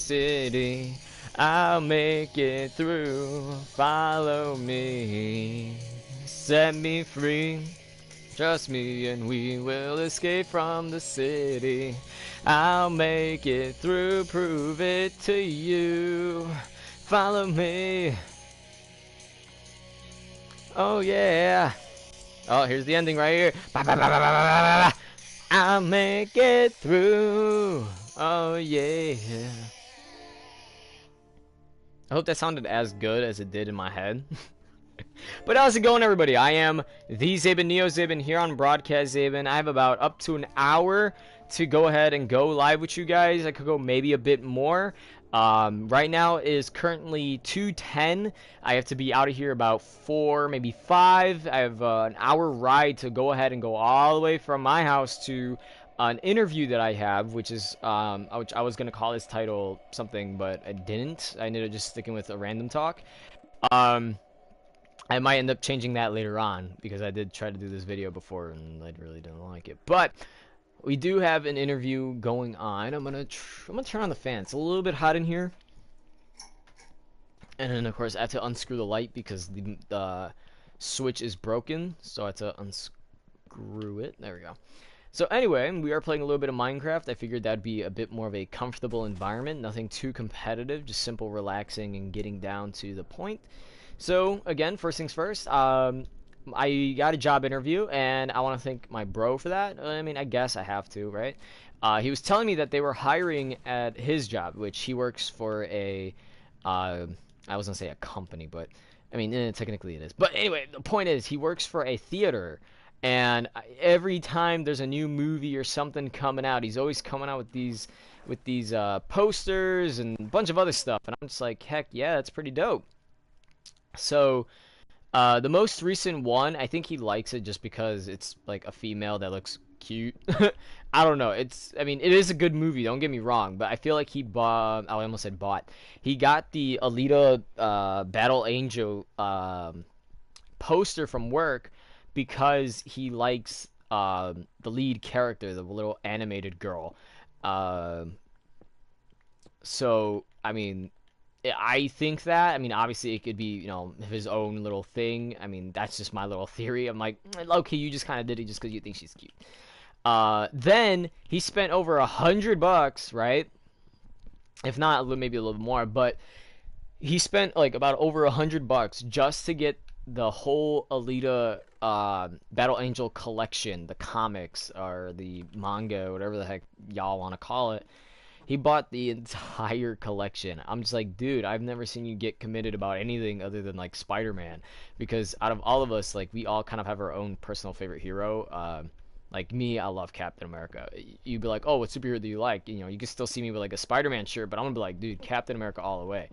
city. I'll make it through. Follow me. Set me free. Trust me and we will escape from the city. I'll make it through, prove it to you. Follow me. Oh yeah. Oh, here's the ending right here. Ba, ba, ba, ba, ba, ba, ba. I'll make it through. Oh yeah. I hope that sounded as good as it did in my head. But how's it going, everybody? I am the Zabin, Neo Zabin, here on Broadcast Zabin. I have about up to an hour to go ahead and go live with you guys. I could go maybe a bit more. Right now is currently 2:10. I have to be out of here about 4, maybe 5. I have an hour ride to go ahead and go all the way from my house to an interview that I have, which is which I was gonna call this title something, but I didn't. I ended up just sticking with a random talk. I might end up changing that later on because I did try to do this video before and I really didn't like it. But we do have an interview going on. I'm gonna turn on the fan. It's a little bit hot in here, and then of course I have to unscrew the light because the switch is broken, so I have to unscrew it. There we go. So anyway, we are playing a little bit of Minecraft. I figured that'd be a bit more of a comfortable environment, nothing too competitive, just simple relaxing and getting down to the point. So again, first things first, I got a job interview, and I want to thank my bro for that. I mean, I guess I have to, right? He was telling me that they were hiring at his job, which he works for a, I was gonna say a company, but I mean, technically it is. But anyway, the point is, he works for a theater, and every time there's a new movie or something coming out, he's always coming out with these posters and a bunch of other stuff, and I'm just like, heck yeah, that's pretty dope. So, the most recent one, I think he likes it just because it's like a female that looks cute. I don't know. I mean, it is a good movie. Don't get me wrong, but I feel like he bought. I almost said bought. He got the Alita Battle Angel poster from work because he likes the lead character, the little animated girl. So, I mean, I think that, I mean, obviously it could be, you know, his own little thing. I mean, that's just my little theory. I'm like, okay, you just kind of did it just because you think she's cute. Then he spent over $100, right? If not, maybe a little more, but he spent like about over $100 just to get the whole Alita Battle Angel collection, the comics or the manga, whatever the heck y'all want to call it. He bought the entire collection. I'm just like, dude, I've never seen you get committed about anything other than like Spider-Man, because out of all of us, like, we all kind of have our own personal favorite hero. Like me, I love Captain America. You'd be like, oh, what superhero do you like? You know, you can still see me with like a Spider-Man shirt, but I'm gonna be like, dude, Captain America all the way.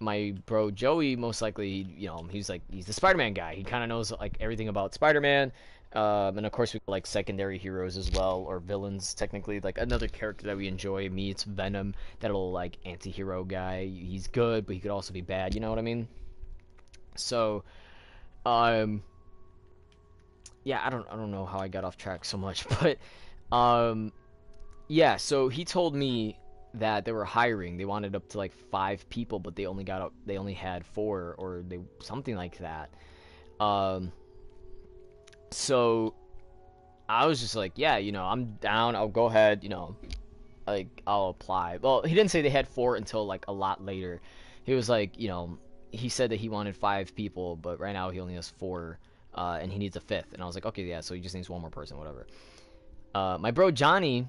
My bro Joey, most likely, you know, he's the Spider-Man guy. He kind of knows like everything about Spider-Man. And of course we like secondary heroes as well, or villains technically. Like another character that we enjoy, me, it's Venom, that little like anti-hero guy. He's good, but he could also be bad, you know what I mean? So, yeah, I don't know how I got off track so much, but yeah, so he told me that they were hiring. They wanted up to like 5 people, but they only had 4, or they something like that. So I was just like, yeah, you know, I'm down. I'll go ahead, you know, like I'll apply. Well, he didn't say they had 4 until like a lot later. He was like, you know, he said that he wanted 5 people, but right now he only has 4, and he needs a 5th. And I was like, okay, yeah, so he just needs one more person, whatever. My bro Johnny,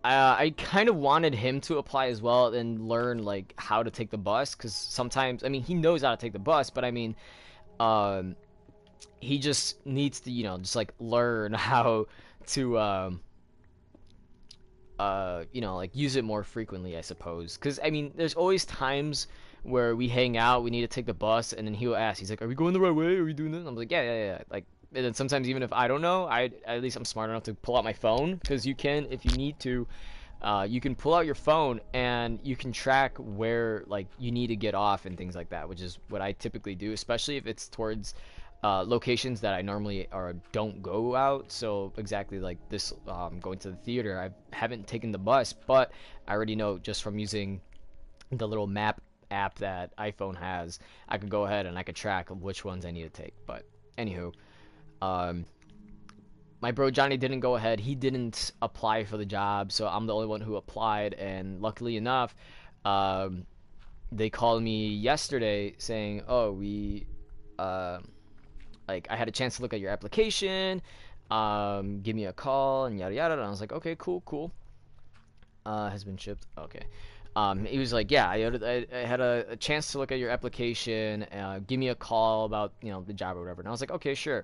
I kind of wanted him to apply as well and learn like how to take the bus, because sometimes, I mean, he knows how to take the bus, but I mean, he just needs to, you know, just like learn how to, you know, like use it more frequently, I suppose. Because, I mean, there's always times where we hang out, we need to take the bus, and then he'll ask, he's like, are we going the right way? Are we doing this? I'm like, yeah. Like, and then sometimes even if I don't know, at least I'm smart enough to pull out my phone, because you can, if you need to, you can pull out your phone and you can track where like you need to get off and things like that, which is what I typically do, especially if it's towards locations that I normally or don't go out. So exactly like this, going to the theater, I haven't taken the bus, but I already know just from using the little map app that iPhone has, I could go ahead and I could track which ones I need to take. But anywho, um, my bro Johnny didn't go ahead. He didn't apply for the job, so I'm the only one who applied. And luckily enough, um, they called me yesterday saying, "Oh, we uh, like I had a chance to look at your application. Give me a call and yada yada." And I was like, "Okay, cool, cool." Has been shipped. Okay. He was like, "Yeah, I had a chance to look at your application. Give me a call about the job or whatever." And I was like, "Okay, sure."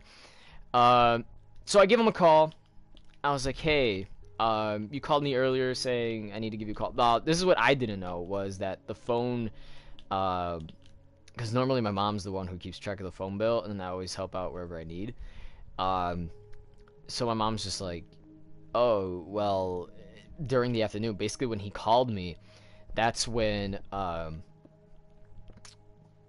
Um, so I give him a call. I was like, "Hey, you called me earlier saying I need to give you a call." This is what I didn't know was that the phone, because normally my mom's the one who keeps track of the phone bill, and I always help out wherever I need. Um, so my mom's just like, "Oh, well," during the afternoon, basically when he called me, that's when um,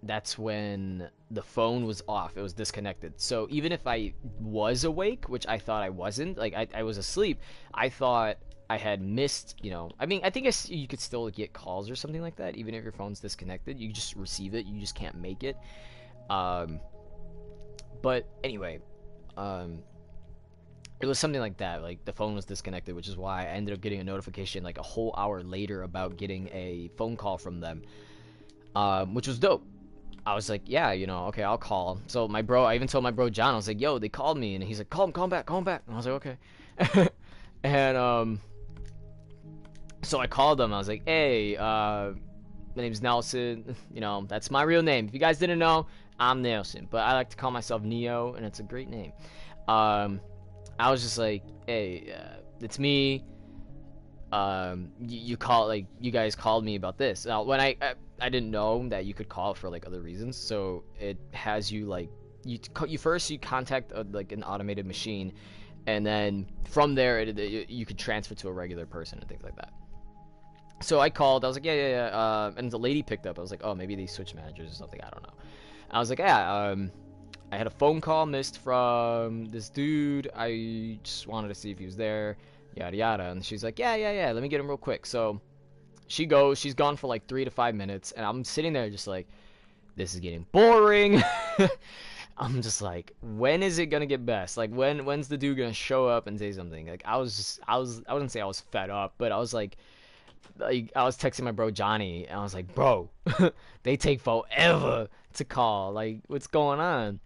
that's when the phone was off. It was disconnected. So even if I was awake, which I thought I wasn't, like I was asleep, I thought I had missed, I mean, I think you could still get calls or something like that, even if your phone's disconnected. You just receive it, you just can't make it. Um, but anyway, um, it was something like that. Like the phone was disconnected, which is why I ended up getting a notification like a whole hour later about getting a phone call from them, which was dope. I was like, yeah, okay, I'll call. So I even told my bro John, I was like, yo, they called me, and he's like, call him back, call him back. And I was like, okay. And so I called him. I was like, hey, my name's Nelson. That's my real name. If you guys didn't know, I'm Nelson, but I like to call myself Neo, and it's a great name. Um, I was just like, hey, it's me. You guys called me about this. When I didn't know that you could call for like other reasons, so it has you like you contact like an automated machine, and then from there you could transfer to a regular person and things like that. So I called. I was like, yeah, yeah, yeah. And the lady picked up. I was like, oh, maybe they switched managers or something. I don't know. I was like, yeah. I had a phone call missed from this dude. I just wanted to see if he was there, yada yada. And she's like, yeah, yeah, yeah. Let me get him real quick. So she goes. She's gone for like 3 to 5 minutes, and I'm sitting there just like, this is getting boring. I'm just like, when is it gonna get best? Like, when's the dude gonna show up and say something? Like, I wouldn't say I was fed up, but I was like I was texting my bro Johnny, and I was like, bro, they take forever to call. Like, what's going on?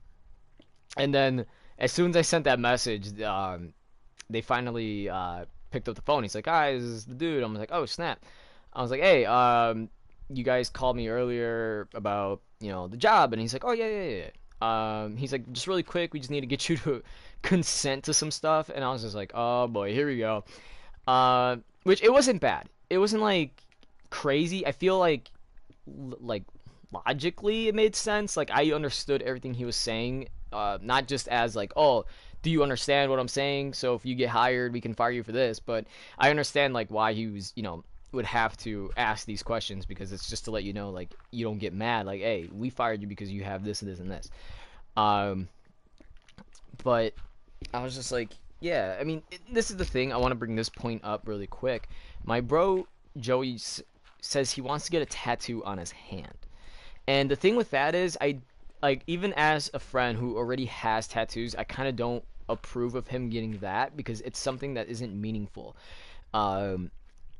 And then as soon as I sent that message, they finally picked up the phone. He's like, "Hi, this is the dude." I'm like, "Oh snap!" I was like, "Hey, you guys called me earlier about the job," and he's like, "Oh yeah, yeah, yeah." He's like, "Just really quick, we just need to get you to consent to some stuff," and I was just like, "Oh boy, here we go." Which it wasn't bad. It wasn't like crazy. I feel like logically it made sense. Like I understood everything he was saying, not just as like, oh, do you understand what I'm saying? So if you get hired, we can fire you for this. But I understand like why he was, would have to ask these questions, because it's just to let you know, like, you don't get mad. Like, hey, we fired you because you have this and this and this. Um, but I was just like, yeah. I mean, this is the thing. I want to bring this point up really quick. My bro Joey says he wants to get a tattoo on his hand. And the thing with that is, I like, even as a friend who already has tattoos, I kind of don't approve of him getting that, because it's something that isn't meaningful. Um,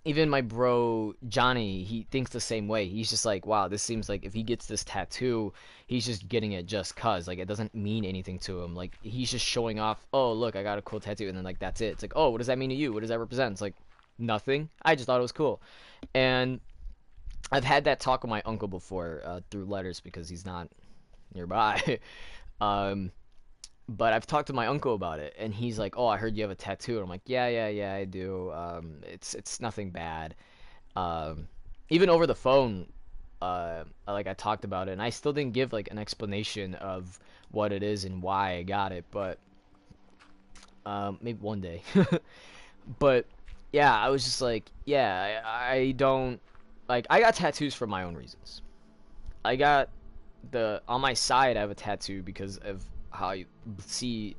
Even my bro Johnny, he thinks the same way. He's just like, wow, this seems like if he gets this tattoo, he's just getting it just cause. Like, it doesn't mean anything to him. Like, he's just showing off, oh, look, I got a cool tattoo, and then like that's it. It's like, oh, what does that mean to you? What does that represent? It's like nothing. I just thought it was cool. And I've had that talk with my uncle before, through letters, because he's not nearby. um, but I've talked to my uncle about it, and he's like, "Oh, I heard you have a tattoo." And I'm like, "Yeah, yeah, yeah, I do. It's nothing bad." Um, Even over the phone, like I talked about it, and I still didn't give like an explanation of what it is and why I got it, but maybe one day. But yeah, I was just like, yeah, I don't like. I got tattoos for my own reasons. I got the on my side. I have a tattoo because of how I see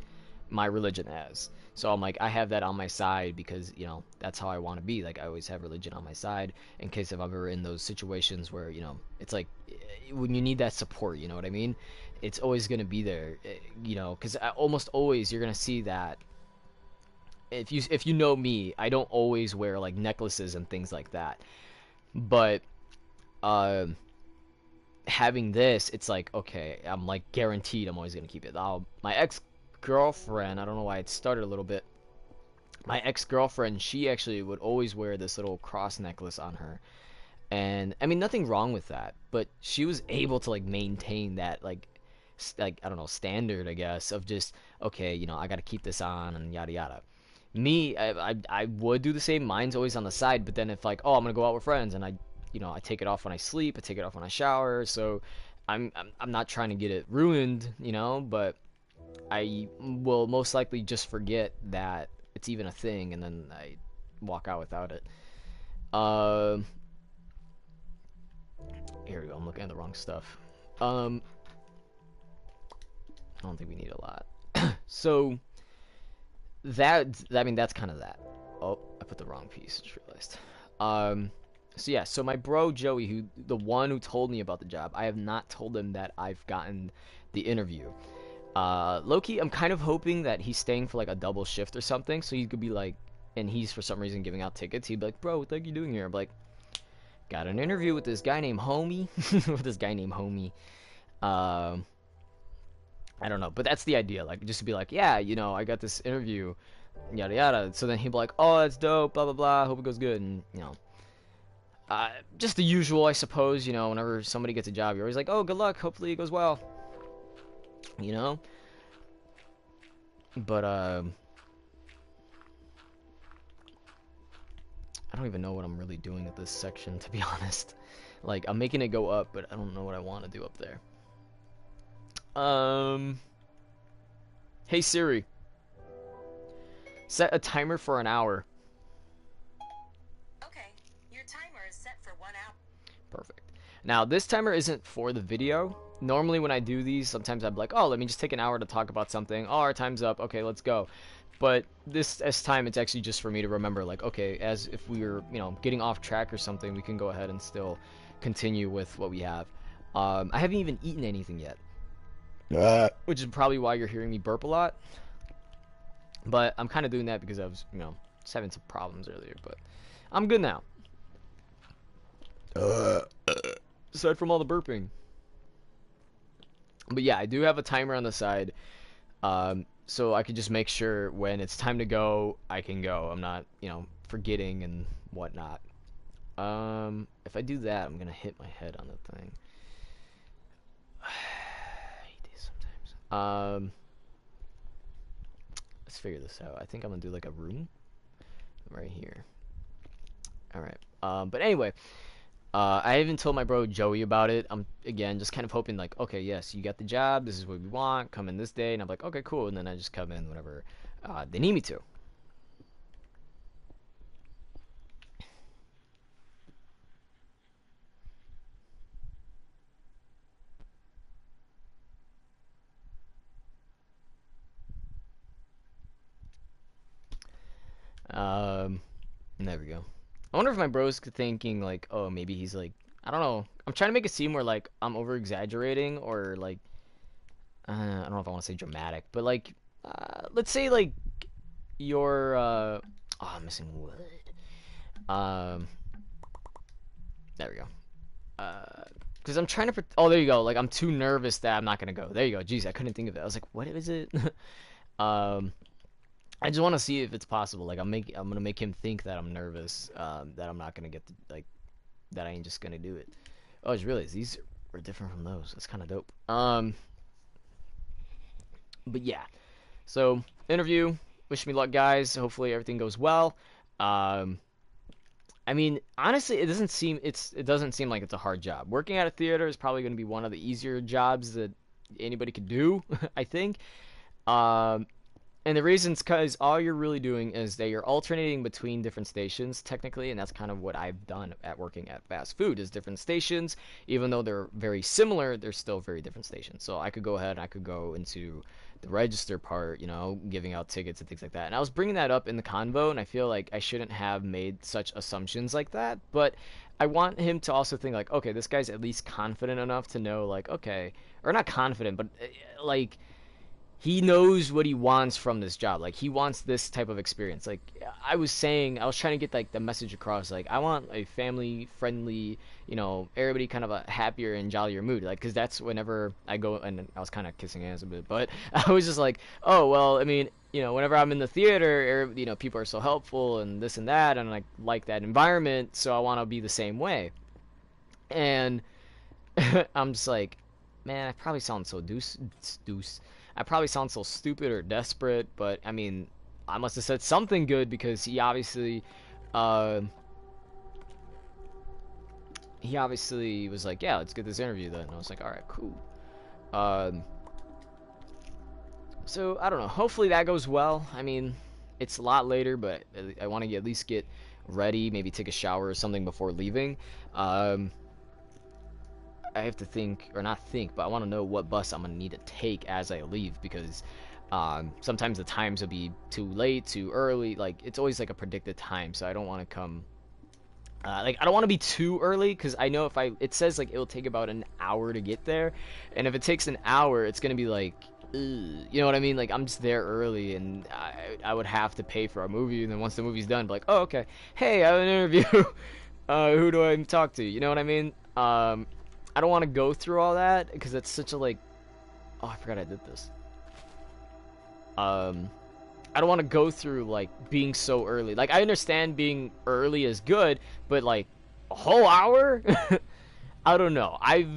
my religion as. So I'm like, I have that on my side because, that's how I want to be. Like, I always have religion on my side in case if I'm ever in those situations where, it's like when you need that support, you know what I mean? It's always going to be there, because almost always you're going to see that. If you know me, I don't always wear like necklaces and things like that. But um having this, it's like, okay, I'm like guaranteed I'm always gonna keep it. My ex-girlfriend, I don't know why it started a little bit. My ex-girlfriend, she actually would always wear this little cross necklace on her, and I mean nothing wrong with that, but she was able to like maintain that like I don't know, standard, I guess, of just, okay, I got to keep this on and yada yada. Me, I would do the same. Mine's always on the side, but then if like, oh, I'm gonna go out with friends, and I take it off when I sleep, I take it off when I shower, so I'm not trying to get it ruined, but I will most likely just forget that it's even a thing, and then I walk out without it. Um, Here we go. I'm looking at the wrong stuff. I don't think we need a lot. So I mean, that's kind of that. Oh, I put the wrong piece. Just realized. So yeah, so my bro Joey, the one who told me about the job, I have not told him that I've gotten the interview. Loki, I'm kind of hoping that he's staying for like a double shift or something, so he could be like, and he's for some reason giving out tickets. He'd be like, bro, what the heck are you doing here? I'm like, got an interview with this guy named Homie. With this guy named Homie. Um, I don't know, but that's the idea. Like, just to be like, yeah, I got this interview, yada yada. So then he'd be like, oh, that's dope, blah blah blah. Hope it goes good, and just the usual, I suppose. Whenever somebody gets a job, you're always like, oh, good luck. Hopefully it goes well. You know. But I don't even know what I'm really doing at this section, to be honest. Like, I'm making it go up, but I don't know what I want to do up there. Hey Siri, set a timer for an hour. Okay, your timer is set for 1 hour. Perfect. Now, this timer isn't for the video. Normally when I do these, sometimes I'm like, oh, let me just take an hour to talk about something. Oh, our time's up. Okay, let's go. But this time, it's actually just for me to remember, like, okay, as if we were, getting off track or something, we can go ahead and still continue with what we have. I haven't even eaten anything yet. Which is probably why you're hearing me burp a lot. But I'm kind of doing that because I was, just having some problems earlier. But I'm good now. Aside from all the burping. But yeah, I do have a timer on the side. So I could just make sure when it's time to go, I can go. I'm not, forgetting and whatnot. If I do that, I'm going to hit my head on the thing. Let's figure this out. I think I'm gonna do like a room right here. All right. But anyway, I even told my bro Joey about it. I'm again just kind of hoping like, okay, yes, you got the job. This is what we want. Come in this day, and I'm like, okay, cool. And then I just come in whenever they need me to. There we go. I wonder if my bro's thinking like, oh, maybe he's like, I don't know. I'm trying to make it seem where like I'm over exaggerating or like, I don't know if I want to say dramatic, but like, let's say like you're, oh, I'm missing wood. There we go. Because I'm trying to, oh, there you go. Like I'm too nervous that I'm not gonna go. There you go. Jeez, I couldn't think of it. I was like, what is it? I just want to see if it's possible. Like I'm gonna make him think that I'm nervous, that I'm not gonna get like that I ain't just gonna do it. Oh, I just realized these were different from those. That's kind of dope. But yeah, so interview. Wish me luck, guys. Hopefully everything goes well. I mean, honestly, it doesn't seem like it's a hard job. Working at a theater is probably gonna be one of the easier jobs that anybody could do. I think. And the reason's because all you're really doing is that you're alternating between different stations, technically, and that's kind of what I've done at working at fast food, is different stations. Even though they're very similar, they're still very different stations. So I could go ahead, I could go into the register part, giving out tickets and things like that. And I was bringing that up in the convo, and I feel like I shouldn't have made such assumptions like that. But I want him to also think like, okay, this guy's at least confident enough to know, like, okay, or not confident, but like he knows what he wants from this job. Like he wants this type of experience. Like I was trying to get like the message across. Like I want a family friendly, everybody kind of a happier and jollier mood. Like because that's whenever I go, and I was kind of kissing ass a bit, but I was just like, oh well, I mean, whenever I'm in the theater, people are so helpful and this and that, and like that environment. So I want to be the same way. And I'm just like, man, I probably sound so deuce. I probably sound so stupid or desperate, but I mean, I must have said something good because uh, he obviously was like, yeah, let's get this interview then. And I was like, all right, cool. Um, so I don't know. Hopefully that goes well. I mean, it's a lot later, but I want to at least get ready, maybe take a shower or something before leaving. Um, I have to think, or not think, but I want to know what bus I'm gonna need to take as I leave because sometimes the times will be too late, too early. Like it's always like a predicted time, so I don't want to come. Like I don't want to be too early because I know it says like it'll take about an hour to get there, and if it takes an hour, it's gonna be like, ugh, you know what I mean? Like I'm just there early, and I would have to pay for a movie, and then once the movie's done, be like, oh okay, hey, I have an interview. Who do I talk to? You know what I mean? I don't want to go through all that because it's such a like. Oh, I forgot I did this. I don't want to go through like being so early. Like I understand being early is good, but like a whole hour? I don't know. I've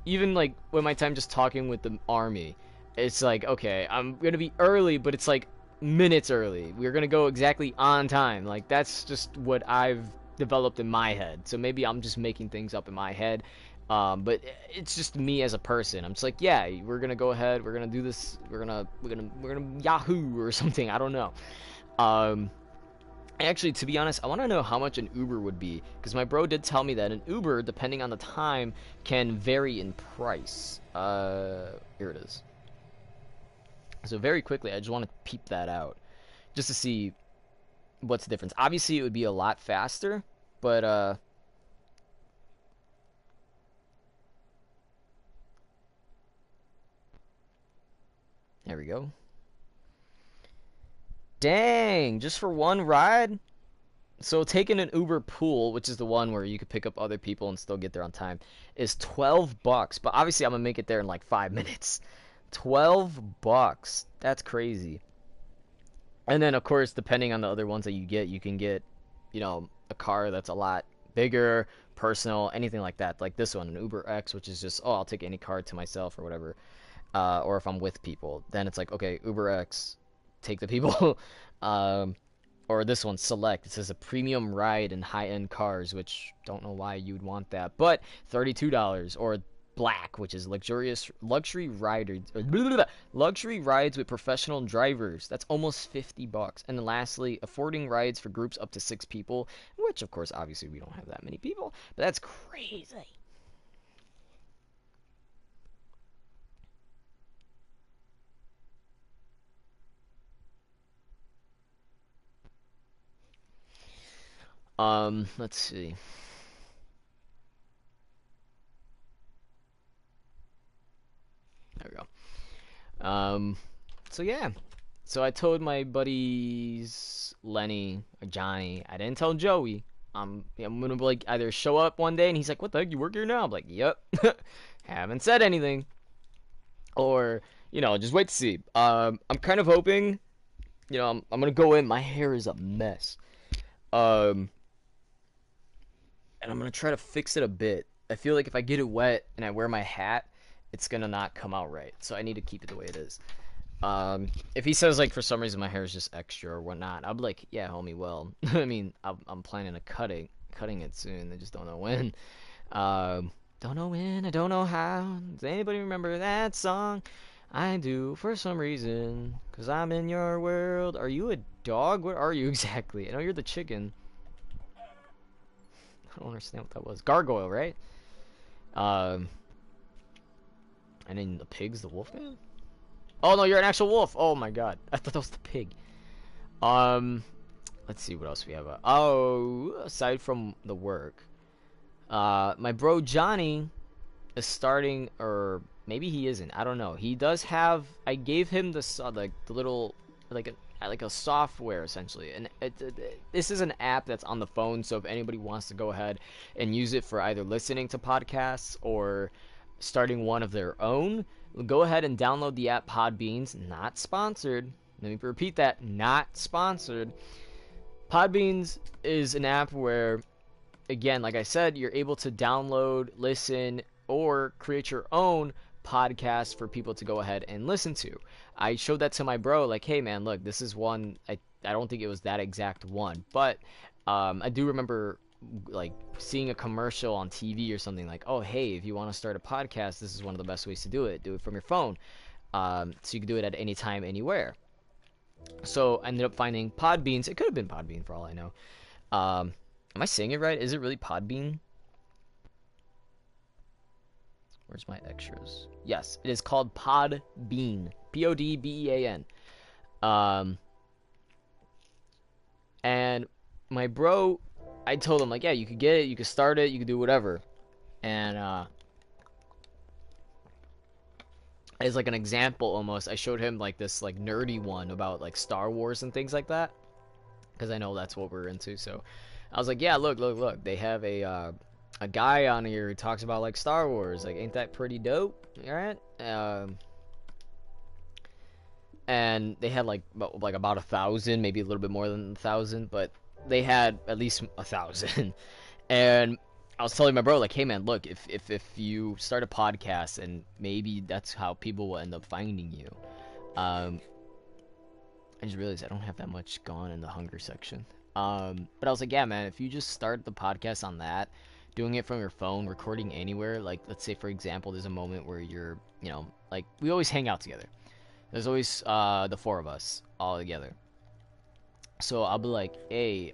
even like when my time just talking with the army, it's like okay, I'm gonna be early, but it's like minutes early. We're gonna go exactly on time. Like that's just what I've developed in my head. So maybe I'm just making things up in my head. But it's just me as a person. I'm just like, yeah, we're gonna go ahead. We're gonna do this. We're gonna Yahoo or something. I don't know. Um, Actually, to be honest, I want to know how much an Uber would be because my bro did tell me that an Uber, depending on the time, can vary in price. Here it is. So very quickly, I just want to peep that out, just to see what's the difference. Obviously, it would be a lot faster, but there we go. Dang, just for one ride? So taking an Uber Pool, which is the one where you could pick up other people and still get there on time, is 12 bucks. But obviously I'm gonna make it there in like 5 minutes. 12 bucks. That's crazy. And then of course, depending on the other ones that you can get, a car that's a lot bigger, personal, anything like that. Like this one, an Uber X, which is just, oh, I'll take any car to myself or whatever. Or if I'm with people, then it's like, okay, Uber X, take the people. um, or this one, Select. It says a premium ride in high-end cars, which don't know why you'd want that, but $32. Or Black, which is luxurious luxury rider, luxury rides with professional drivers. That's almost 50 bucks. And then lastly, affording rides for groups up to 6 people, which of course, obviously, we don't have that many people, but that's crazy. Let's see. There we go. So yeah. So I told my buddies Lenny or Johnny. I didn't tell Joey. I'm gonna like either show up one day and he's like, "What the heck? You work here now?" I'm like, "Yep." Haven't said anything. Or just wait to see. I'm kind of hoping. I'm gonna go in. My hair is a mess. Um, and I'm gonna try to fix it a bit. I feel like if I get it wet and I wear my hat, it's gonna not come out right. So I need to keep it the way it is. If he says like for some reason my hair is just extra or whatnot, I'll be like, yeah, homie. Well, I mean, I'm planning to cutting it soon. I just don't know when. Don't know when. I don't know how. Does anybody remember that song? I do for some reason, cause I'm in your world. Are you a dog? What are you exactly? I know you're the chicken. I don't understand what that was. Gargoyle, right? Um, and then the pig's the wolf man. Oh no, you're an actual wolf. Oh my god, I thought that was the pig. Um, let's see what else we have. Oh, aside from the work, my bro Johnny is starting, or maybe he isn't. I don't know. He does have. I gave him like the little like a software essentially, and this is an app that's on the phone. So if anybody wants to go ahead and use it for either listening to podcasts or starting one of their own, go ahead and download the app Podbeans. Not sponsored. Let me repeat that. Not sponsored. Podbeans is an app where, again, like I said, you're able to download, listen, or create your own podcast for people to go ahead and listen to. I showed that to my bro, like, hey man, look, this is one. I don't think it was that exact one, but I do remember like seeing a commercial on TV or something like, oh hey, if you want to start a podcast, this is one of the best ways to do it. Do it from your phone, so you can do it at any time, anywhere. So I ended up finding Podbeans. It could have been Podbean for all I know. Am I saying it right? Is it really Podbean? Where's my extras? Yes, it is called Podbean. Podbean. Um, and my bro, I told him like, yeah, you could get it, you could start it, you could do whatever. And as like an example, almost, I showed him like this like nerdy one about like Star Wars and things like that, because I know that's what we're into. So I was like, yeah, look, look, look. They have a guy on here who talks about like Star Wars. Like, ain't that pretty dope? All right. And they had like about 1,000, maybe a little bit more than 1,000, but they had at least 1,000. And I was telling my bro, like, hey man, look, if you start a podcast, and maybe that's how people will end up finding you. I just realized I don't have that much gone in the hunger section. But I was like, yeah, man, if you just start the podcast on that, doing it from your phone, recording anywhere, like, let's say, for example, there's a moment where you're, like, we always hang out together. There's always the four of us all together. So I'll be like, hey,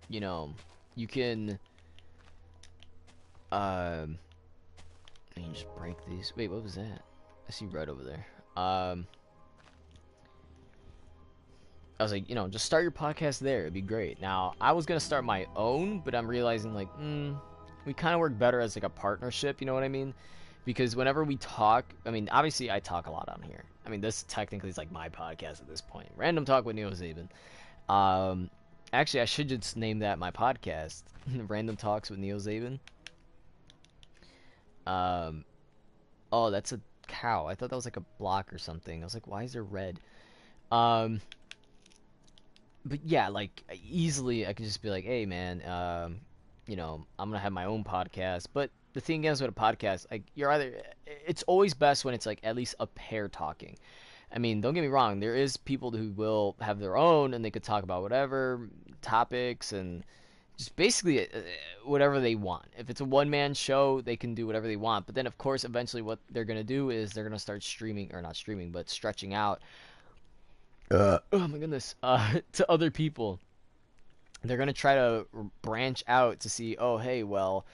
you can, I can just break these. Wait, what was that? I see red over there. I was like, just start your podcast there. It'd be great. Now, I was gonna start my own, but I'm realizing like, we kind of work better as like a partnership. You know what I mean? Because whenever we talk, I mean, obviously I talk a lot on here. I mean, this technically is like my podcast at this point. Random Talk with Neo Zabin. Actually, I should just name that my podcast, Random Talks with Neo Zabin. Oh, that's a cow. I thought that was like a block or something. I was like, why is there red? Um, but yeah, like easily I could just be like, hey man, I'm gonna have my own podcast. But the thing is with a podcast, like it's always best when it's like at least a pair talking. I mean, don't get me wrong, there is people who will have their own and they could talk about whatever topics and just basically whatever they want. If it's a one-man show, they can do whatever they want. But then, of course, eventually what they're going to do is they're going to start streaming, or not streaming, but stretching out. Oh my goodness. To other people. They're going to try to branch out to see, oh, hey, well,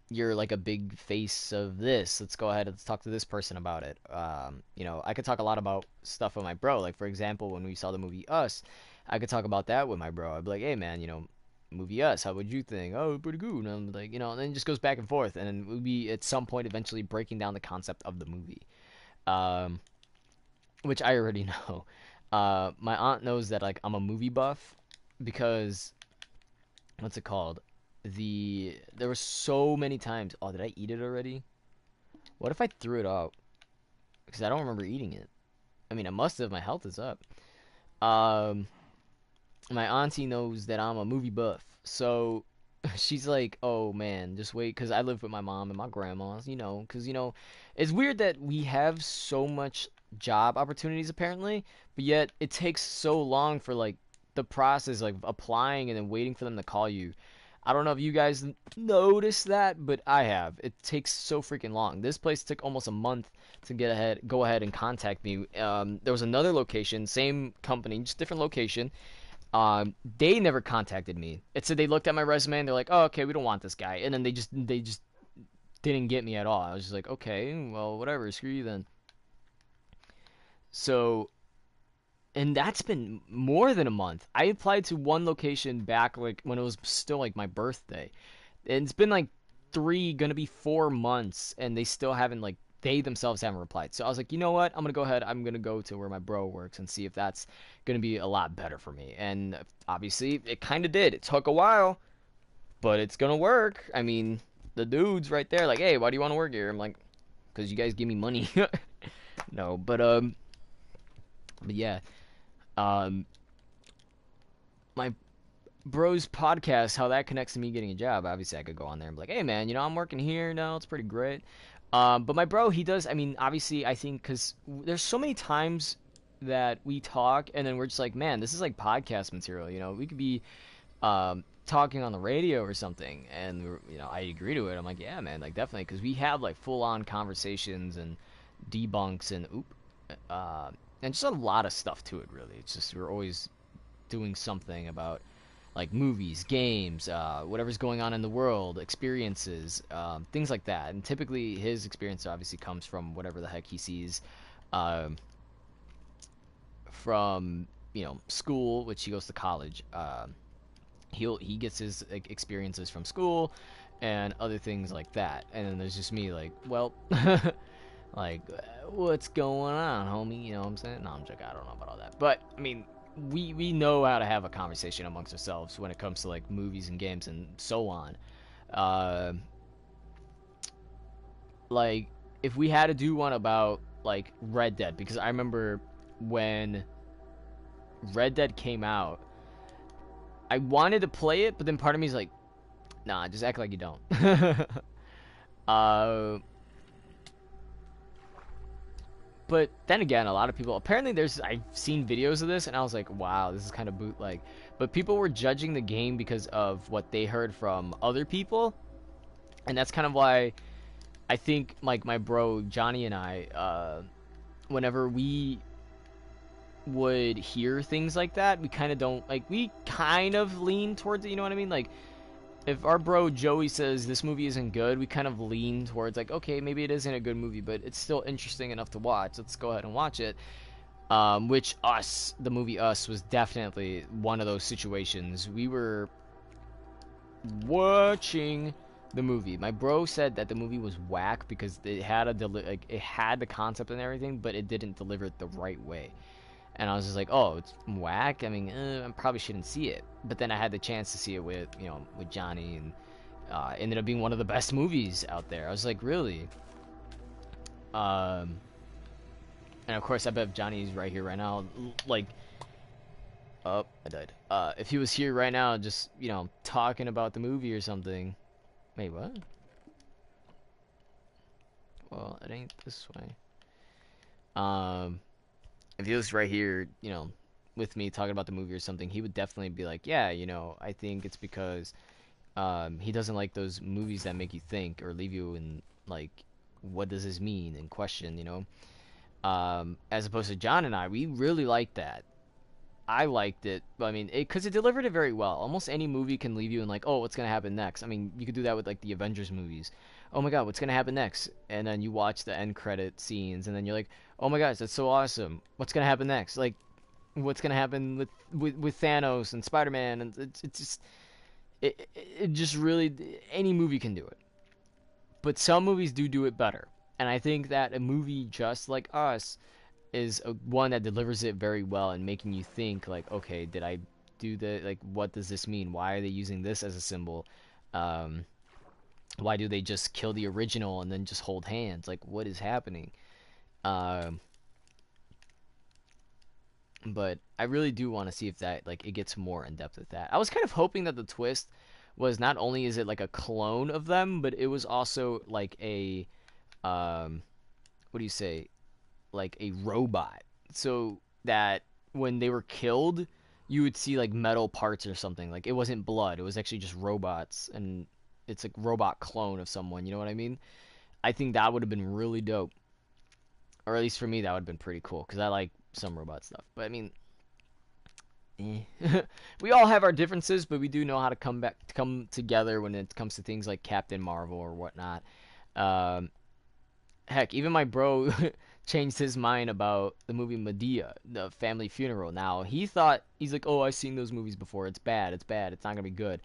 you're like a big face of this. Let's go ahead and let's talk to this person about it. I could talk a lot about stuff with my bro. Like, for example, when we saw the movie Us, I could talk about that with my bro. I'd be like, hey, man, movie Us, how would you think? Oh, pretty good. And I'm like, and then it just goes back and forth, and then we'll be at some point eventually breaking down the concept of the movie, um, which I already know. My aunt knows that like I'm a movie buff because what's it called? There were so many times. Oh, did I eat it already? What if I threw it out? Because I don't remember eating it. I mean, I must have. My health is up. Um, my auntie knows that I'm a movie buff, so she's like, "Oh man, just wait," because I live with my mom and my grandmas, because it's weird that we have so much job opportunities apparently, but yet it takes so long for like the process like applying and then waiting for them to call you. I don't know if you guys noticed that, but I have. It takes so freaking long. This place took almost a month to go ahead and contact me. There was another location, same company, just different location. They never contacted me. It said they looked at my resume and they're like, "Oh, okay, we don't want this guy," and then they just didn't get me at all. I was just like, "Okay, well, whatever, screw you then." So, and that's been more than a month. I applied to one location back like when it was still like my birthday. And it's been like 4 months, and they still haven't like they themselves haven't replied. So I was like, you know what? I'm gonna go ahead. I'm gonna go to where my bro works and see if that's gonna be a lot better for me. And obviously, it kind of did. It took a while, but it's gonna work. I mean, the dude's right there, like, hey, why do you want to work here? I'm like, because you guys give me money. No, but yeah, um, my bro's podcast, how that connects to me getting a job. Obviously, I could go on there and be like, hey, man, I'm working here now. It's pretty great. But my bro, he does. I mean, obviously, I think because there's so many times that we talk, and then we're just like, man, this is like podcast material. We could be talking on the radio or something, and I agree to it. I'm like, yeah, man, like definitely, because we have like full on conversations and debunks uh, and just a lot of stuff to it. Really, it's just we're always doing something about like movies, games, whatever's going on in the world, experiences, things like that. And typically, his experience obviously comes from whatever the heck he sees um, from school, which he goes to college. He gets his like, experiences from school and other things like that. And then there's just me like, well, like, what's going on, homie? You know what I'm saying? No, I'm joking. I don't know about all that. But, I mean, we know how to have a conversation amongst ourselves when it comes to, like, movies and games and so on. Uh, like, if we had to do one about, like, Red Dead, because I remember when Red Dead came out, I wanted to play it, but then part of me is like, nah, just act like you don't. uh, But then again, a lot of people apparently I've seen videos of this and I was like, wow, this is kind of bootleg. But people were judging the game because of what they heard from other people, and that's kind of why I think like my bro Johnny and I, whenever we would hear things like that, we kind of don't like we kind of lean towards it. You know what I mean? Like if our bro Joey says this movie isn't good, we kind of lean towards like, okay, maybe it isn't a good movie, but it's still interesting enough to watch. Let's go ahead and watch it. Which the movie Us, was definitely one of those situations. We were watching the movie. My bro said that the movie was whack because it had it had the concept and everything, but it didn't deliver it the right way. And I was just like, oh, it's whack. I mean, I probably shouldn't see it. But then I had the chance to see it with Johnny, and ended up being one of the best movies out there. I was like, really? Um, and of course, I bet if Johnny's right here right now, like, oh, I died. If he was here right now, just talking about the movie or something. Wait, what? Well, it ain't this way. Um, if he was right here, with me talking about the movie or something, he would definitely be like, yeah, I think it's because he doesn't like those movies that make you think or leave you in like, what does this mean in question. As opposed to John and I, we really liked that. I liked it. I mean, because it delivered it very well. Almost any movie can leave you in like, oh, what's gonna happen next? I mean, you could do that with like the Avengers movies. Oh my God, what's gonna happen next? And then you watch the end credit scenes, and then you're like, oh my gosh, that's so awesome. What's gonna happen next? Like, what's gonna happen with Thanos and Spider-Man? And it's just it just really any movie can do it, but some movies do it better. And I think that a movie just like Us is one that delivers it very well and making you think like, okay, did I do the like what does this mean? Why are they using this as a symbol? Um, why do they just kill the original and then just hold hands? Like what is happening? Um, but I really do want to see if that like it gets more in depth with that. I was kind of hoping that the twist was not only is it like a clone of them, but it was also like a um, what do you say? Like a robot, so that when they were killed, you would see like metal parts or something. Like it wasn't blood, it was actually just robots, and it's a robot clone of someone. You know what I mean? I think that would have been really dope, or at least for me, that would have been pretty cool because I like some robot stuff. But I mean, we all have our differences, but we do know how to come together when it comes to things like Captain Marvel or whatnot. Um, Heck, even my bro changed his mind about the movie Medea, the family funeral. Now he's like, oh, I've seen those movies before. It's bad. It's bad. It's not gonna be good.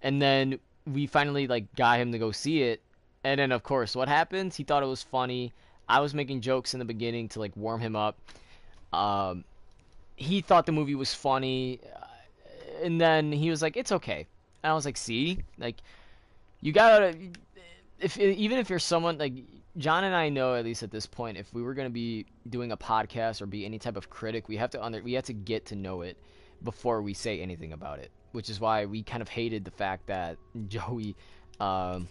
And then we finally like got him to go see it. And then of course, what happens? He thought it was funny. I was making jokes in the beginning to like warm him up. Um, he thought the movie was funny, and then he was like, "It's okay." And I was like, "See, like you gotta, if even if you're someone like John and I know at least at this point, if we were gonna be doing a podcast or be any type of critic, we have to get to know it before we say anything about it. Which is why we kind of hated the fact that Joey um,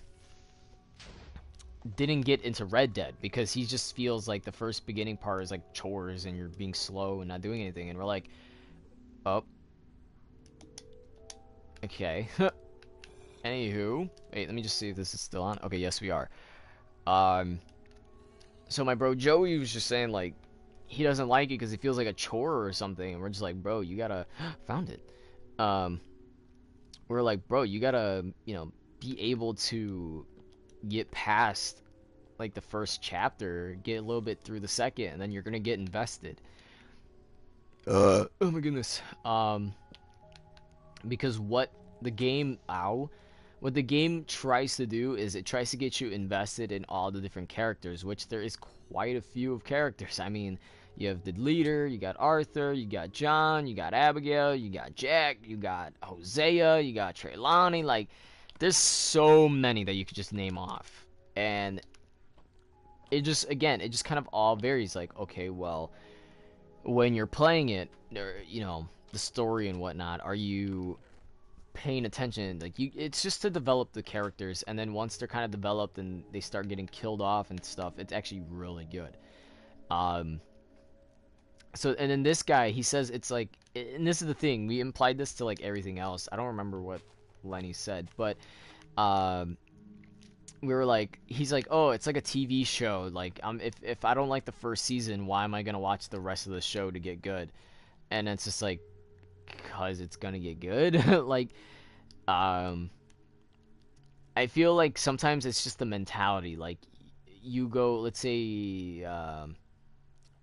didn't get into Red Dead because he just feels like the first beginning part is like chores and you're being slow and not doing anything, and we're like, oh, okay. Anywho, wait, let me just see if this is still on. Okay, yes, we are. Um, so my bro Joey was just saying like he doesn't like it because he feels like a chore or something, and we're just like, bro, you gotta found it. Um, we're like, bro, you gotta, be able to get past like the first chapter, get a little bit through the second, and then you're gonna get invested. Oh my goodness. Because the game, what the game tries to do is it tries to get you invested in all the different characters, which there is quite a few of characters. I mean, you have the leader, you got Arthur, you got John, you got Abigail, you got Jack, you got Hosea, you got Trelawney. Like, there's so many that you could just name off. And it just kind of all varies. Like, okay, well, when you're playing it, or, the story and whatnot, are you paying attention? Like, it's just to develop the characters, and then once they're kind of developed and they start getting killed off and stuff, it's actually really good. Um, so, and then this guy, he says it's like, and this is the thing, we implied this to like everything else. I don't remember what Lenny said, but um, we were like, he's like, oh, it's like a TV show. Like, if I don't like the first season, why am I gonna watch the rest of the show to get good? And it's just like, cause it's gonna get good. Like, um, I feel like sometimes it's just the mentality. Like, you go, let's say,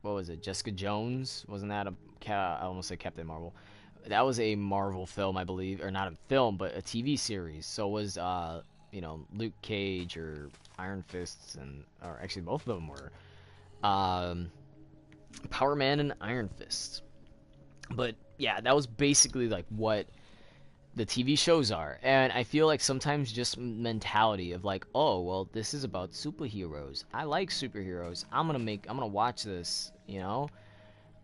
what was it? Jessica Jones? Wasn't that I almost said Captain Marvel. That was a Marvel film, I believe, or not a film, but a TV series. So was Luke Cage or Iron Fists, or actually both of them were Power Man and Iron Fist. But yeah, that was basically like what the TV shows are. And I feel like sometimes just mentality of like, oh, well, this is about superheroes. I like superheroes. I'm gonna watch this,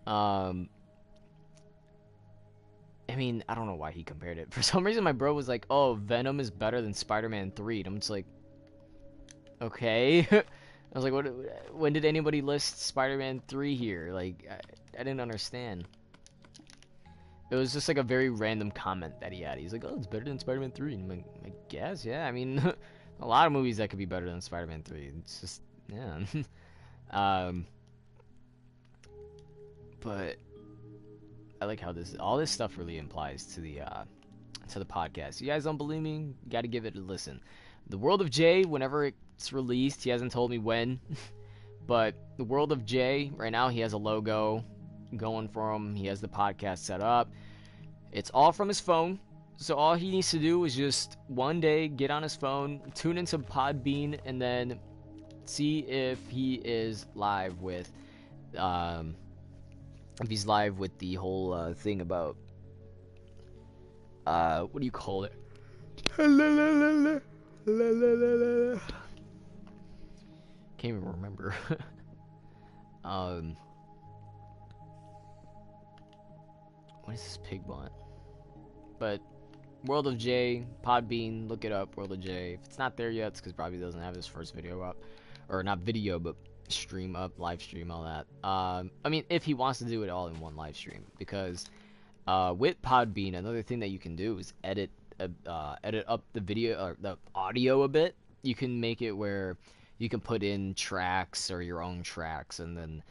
Um, I mean, I don't know why he compared it. For some reason, my bro was like, "Oh, Venom is better than Spider-Man 3." And I'm just like, okay. I was like, "What? When did anybody list Spider-Man 3 here?" Like, I didn't understand. It was just like a very random comment that he had. He's like, "Oh, it's better than Spider-Man 3." And I'm like, I guess, yeah. I mean, a lot of movies that could be better than Spider-Man 3. It's just, yeah. um, but I like how all this stuff really implies to the podcast. You guys don't believe me? You got to give it a listen. The World of Jay, whenever it's released, he hasn't told me when, but the World of Jay right now, he has a logo going for him. He has the podcast set up. It's all from his phone. So all he needs to do is just one day get on his phone, tune into Podbean, and then see if he is live with if he's live with the whole thing about what do you call it? Can't even remember. um, what is this pig blunt? But World of J, Podbean, look it up. World of J. If it's not there yet, it's because probably doesn't have his first video up, or not video, but stream up, live stream, all that. I mean, if he wants to do it all in one live stream, because With Podbean, another thing that you can do is edit up the video or the audio a bit. You can make it where you can put in tracks or your own tracks, and then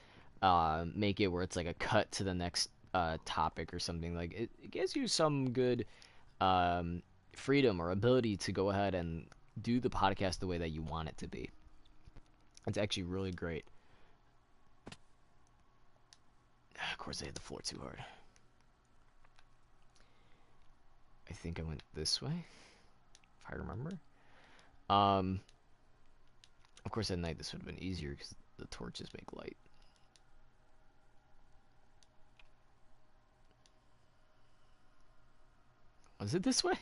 make it where it's like a cut to the next topic or something. Like it gives you some good freedom or ability to go ahead and do the podcast the way that you want it to be. It's actually really great. Of course, I hit the floor too hard. I think I went this way, if I remember. Of course, at night this would have been easier because the torches make light. Was it this way?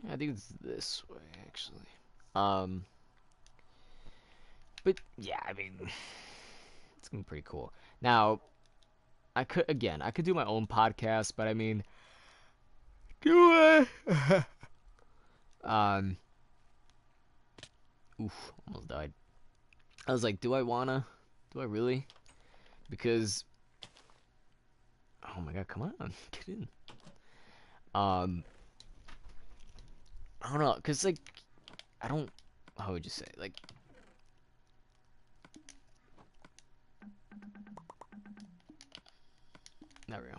I think it's this way, actually. But yeah, I mean, it's gonna be pretty cool. Now, I could do my own podcast, but I mean, do I? Oof, almost died. I was like, do I wanna? Do I really? Because, oh my god, come on, get in. I don't know, cause like, I don't. How would you say? Like, there we go.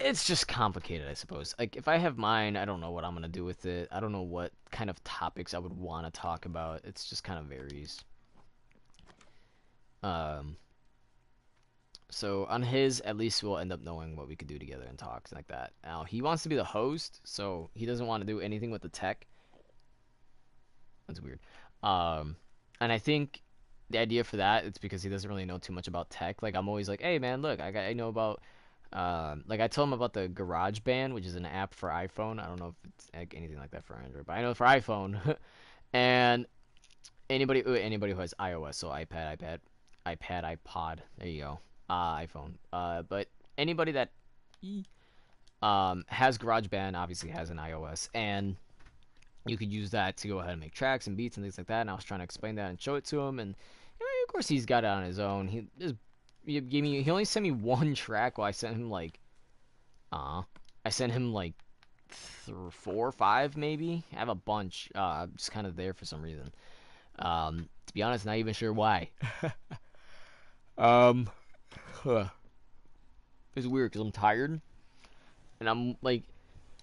It's just complicated, I suppose. Like, if I have mine, I don't know what I'm gonna do with it. I don't know what kind of topics I would want to talk about. It's just kind of varies. So on his, at least we'll end up knowing what we could do together and talk like that. Now, he wants to be the host, so he doesn't want to do anything with the tech. That's weird. And I think the idea for that, it's because he doesn't really know too much about tech. Like, I'm always like, hey man, look, I know about like I told him about the GarageBand, which is an app for iPhone. I don't know if it's like anything like that for Android, but I know for iPhone. And anybody who has iOS, so iPad, iPod, there you go, iPhone. But anybody that has GarageBand obviously has an iOS, and you could use that to go ahead and make tracks and beats and things like that. And I was trying to explain that and show it to him, and you know, of course he's got it on his own. He only sent me one track while I sent him like four or five maybe. I have a bunch just kind of there for some reason. To be honest, not even sure why. It's weird because I'm tired, and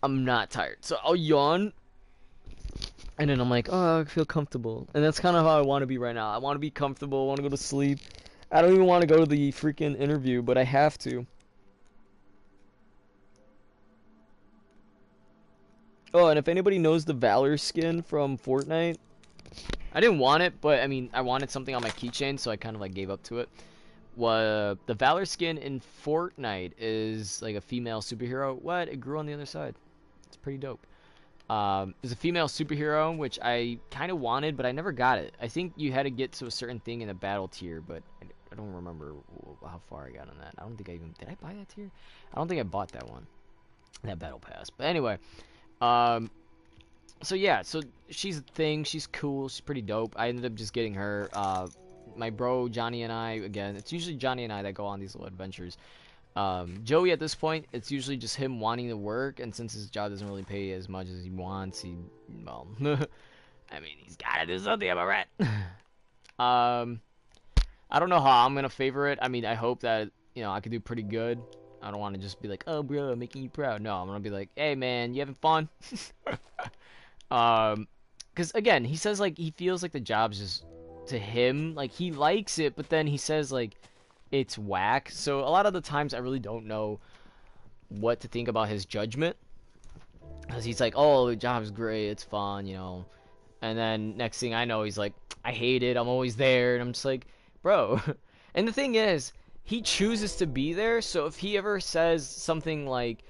I'm not tired, so I'll yawn, and then I'm like, oh, I feel comfortable, and that's kind of how I want to be right now. I want to be comfortable. I want to go to sleep. I don't even want to go to the freaking interview, but I have to. Oh, and if anybody knows the Valor skin from Fortnite, I didn't want it, but I mean, I wanted something on my keychain, so I kind of like gave up to it. The Valor skin in Fortnite is like a female superhero. What? It grew on the other side. It's pretty dope. There's a female superhero, which I kind of wanted, but I never got it. I think you had to get to a certain thing in the battle tier, but I don't remember how far I got on that. I don't think did I buy that tier? I don't think I bought that one, that battle pass. But anyway, so yeah, so she's a thing. She's cool. She's pretty dope. I ended up just getting her. My bro Johnny and I, again, it's usually Johnny and I that go on these little adventures. Joey at this point, it's usually just him wanting to work, and since his job doesn't really pay as much as he wants, well, I mean, he's gotta do something, am I right? I don't know how I'm gonna favor it. I mean, I hope that, you know, I could do pretty good. I don't want to just be like, oh, bro, I'm making you proud. No, I'm gonna be like, hey, man, you having fun? Because, again, he says, like, he feels like the job's just, to him, like, he likes it, but then he says, like, it's whack. So a lot of the times I really don't know what to think about his judgment, because he's like, oh, the job's great, it's fun, you know, and then next thing I know, he's like, I hate it, I'm always there, and I'm just like, bro. And the thing is, he chooses to be there, so if he ever says something like,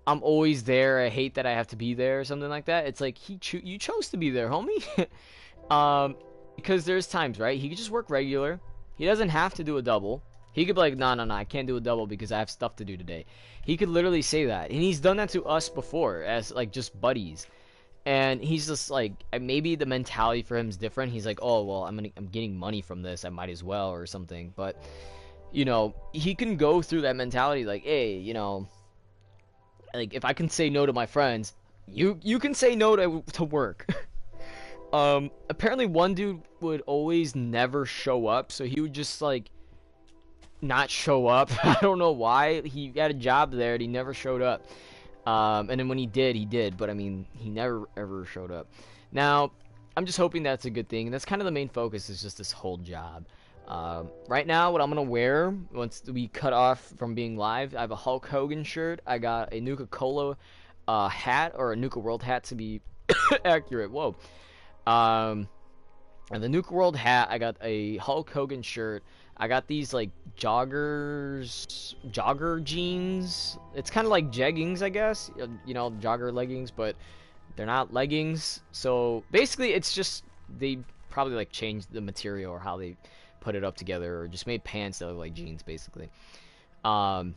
I'm always there, I hate that I have to be there, or something like that, it's like, you chose to be there, homie. Because there's times, right, he could just work regular, he doesn't have to do a double. He could be like, no, I can't do a double because I have stuff to do today. He could literally say that. And he's done that to us before as, like, just buddies. And he's just like, maybe the mentality for him is different. He's like, oh well, I'm getting money from this, I might as well or something. But he can go through that mentality like, hey, like if I can say no to my friends, you can say no to work. Apparently one dude would always never show up, so he would just like not show up. I don't know why. He had a job there and he never showed up. And then when he did, he did. But I mean, he never ever showed up. Now, I'm just hoping that's a good thing. And that's kind of the main focus is just this whole job. Right now, what I'm gonna wear once we cut off from being live, I have a Hulk Hogan shirt. I got a Nuka Cola hat, or a Nuka World hat to be accurate. Whoa. Um, and the Nuka World hat, I got a Hulk Hogan shirt. I got these like jogger jeans. It's kind of like jeggings, I guess. Jogger leggings, but they're not leggings. So basically, it's just they probably like changed the material or how they put it up together, or just made pants that look like jeans, basically. Um,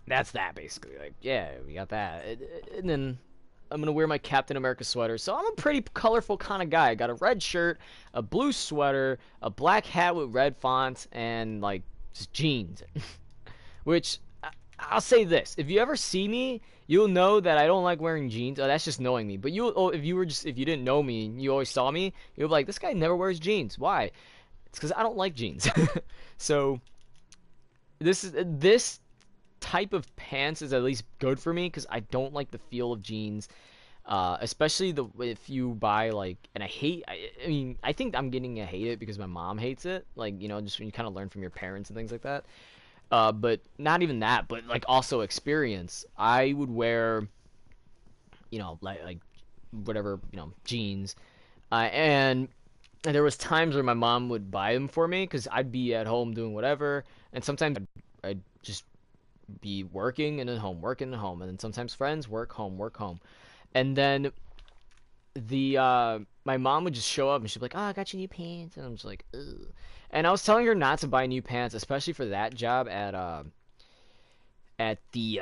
that's that basically. Like, yeah, we got that, and then I'm gonna wear my Captain America sweater. So I'm a pretty colorful kind of guy. I got a red shirt, a blue sweater, a black hat with red fonts, and like just jeans. Which I'll say this: if you ever see me, you'll know that I don't like wearing jeans. Oh, that's just knowing me. But if you didn't know me, and you always saw me, you'll be like, this guy never wears jeans. Why? It's because I don't like jeans. So this type of pants is at least good for me because I don't like the feel of jeans, especially if you buy like, and I mean, I think I'm getting to hate it because my mom hates it, like, just when you kind of learn from your parents and things like that. But not even that, but like also experience. I would wear, like whatever, jeans, and there was times where my mom would buy them for me because I'd be at home doing whatever, and sometimes I'd just be working and then home, working and home, and then sometimes friends, work, home, work, home. And then my mom would just show up and she'd be like, "Oh, I got you new pants," and I'm just like, ugh. And I was telling her not to buy new pants, especially for that job at the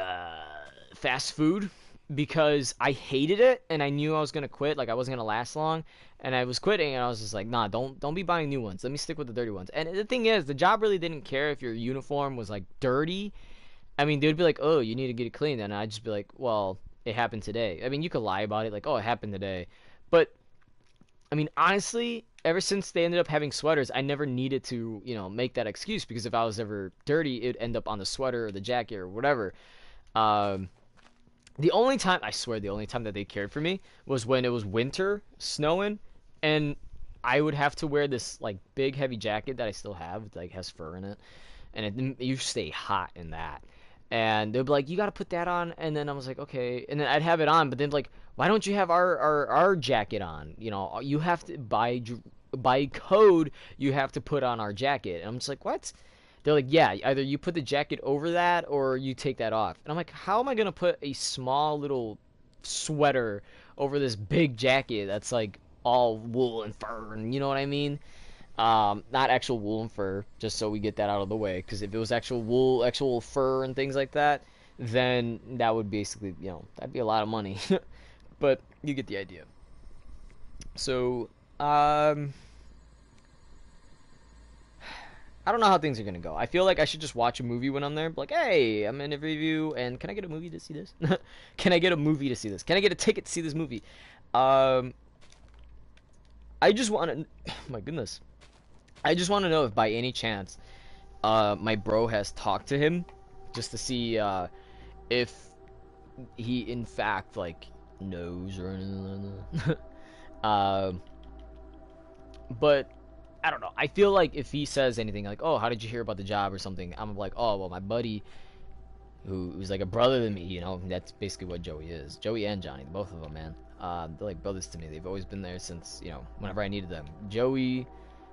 fast food, because I hated it and I knew I was gonna quit. Like I wasn't gonna last long, and I was quitting. And I was just like, nah, don't be buying new ones. Let me stick with the dirty ones. And the thing is, the job really didn't care if your uniform was like dirty. I mean, they'd be like, "Oh, you need to get it cleaned," and I'd just be like, "Well, it happened today." I mean, you could lie about it, like, "Oh, it happened today," but I mean, honestly, ever since they ended up having sweaters, I never needed to, make that excuse, because if I was ever dirty, it'd end up on the sweater or the jacket or whatever. Um, I swear, the only time that they cared for me was when it was winter, snowing, and I would have to wear this like big heavy jacket that I still have, like has fur in it, and you stay hot in that. And they'd be like, "You got to put that on," and then I was like, "Okay," and then I'd have it on, but then like, why don't you have our jacket on? You have to by code, you have to put on our jacket, and I'm just like, what? They're like, yeah, either you put the jacket over that or you take that off. And I'm like, how am I gonna put a small little sweater over this big jacket that's like all wool and fur, and you know what I mean? Not actual wool and fur, just so we get that out of the way. Because if it was actual wool, actual fur and things like that, then that would basically, that'd be a lot of money. But you get the idea. So, I don't know how things are gonna go. I feel like I should just watch a movie when I'm there. Like, hey, I'm in a review, and can I get a movie to see this? Can I get a movie to see this? Can I get a ticket to see this movie? Um, I just want to. My goodness. I just want to know if by any chance, my bro has talked to him, just to see if he in fact like knows or anything like that. But I don't know. I feel like if he says anything like, "Oh, how did you hear about the job?" or something, I'm like, "Oh, well, my buddy, who's like a brother to me, that's basically what Joey is. Joey and Johnny, both of them, man. They're like brothers to me. They've always been there since, whenever I needed them. Joey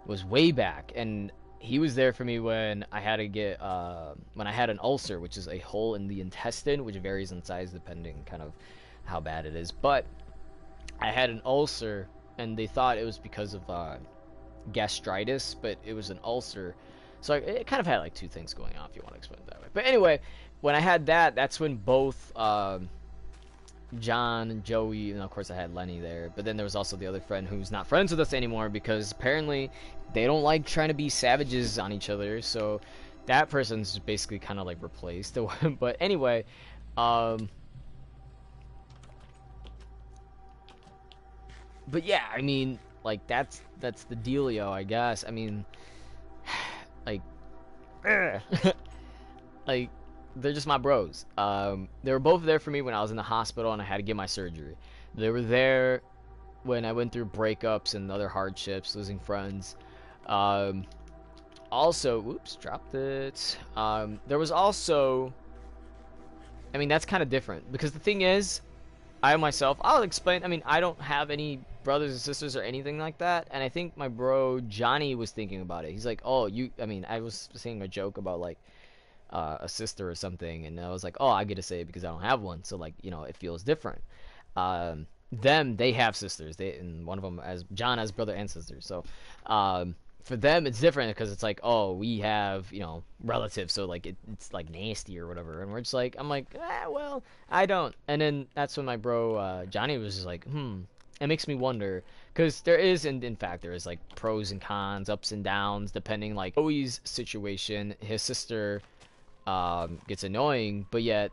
was way back, and he was there for me when I had to get when I had an ulcer, which is a hole in the intestine, which varies in size depending kind of how bad it is. But I had an ulcer, and they thought it was because of gastritis, but it was an ulcer. So it kind of had like two things going on, if you want to explain it that way. But anyway, when I had that, that's when both John and Joey, and of course I had Lenny there. But then there was also the other friend who's not friends with us anymore because apparently they don't like trying to be savages on each other. So that person's basically kind of like replaced. But anyway, um, but yeah, I mean, like that's the dealio, I guess. I mean, like, like they're just my bros. They were both there for me when I was in the hospital and I had to get my surgery. They were there when I went through breakups and other hardships, losing friends. Um, Also, whoops, dropped it. There was also, I mean, that's kind of different because the thing is, I myself, I'll explain. I mean, I don't have any brothers and sisters or anything like that, and I think my bro Johnny was thinking about it. He's like, "Oh, you." I mean, I was saying a joke about like a sister or something, and I was like, "Oh, I get to say it because I don't have one, so like, it feels different." Them, they have sisters. And one of them as John has brother and sister. So, for them, it's different because it's like, oh, we have relatives, so like it's like nasty or whatever, and we're just like, I'm like, well, I don't. And then that's when my bro Johnny was just like, it makes me wonder because there is, and in fact, there is like pros and cons, ups and downs, depending like Joey's situation. His sister gets annoying, but yet,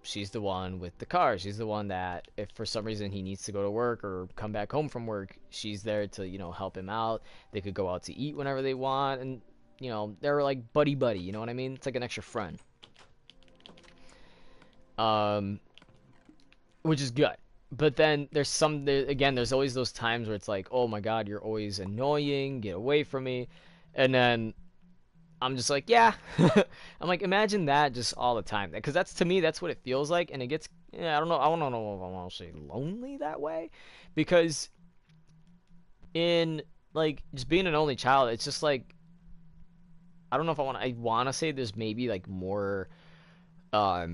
she's the one with the car. She's the one that, if for some reason he needs to go to work or come back home from work, she's there to, help him out. They could go out to eat whenever they want, and, they're like buddy buddy, you know what I mean? It's like an extra friend. Um, which is good. But then there's always those times where it's like, oh my God, you're always annoying, get away from me. And then I'm just like, yeah. I'm like, imagine that just all the time. Because that's, to me, that's what it feels like. And it gets, I don't know. I don't know if I want to say lonely that way. Because in, like, just being an only child, it's just like, I don't know if I want to say there's maybe, like, more, how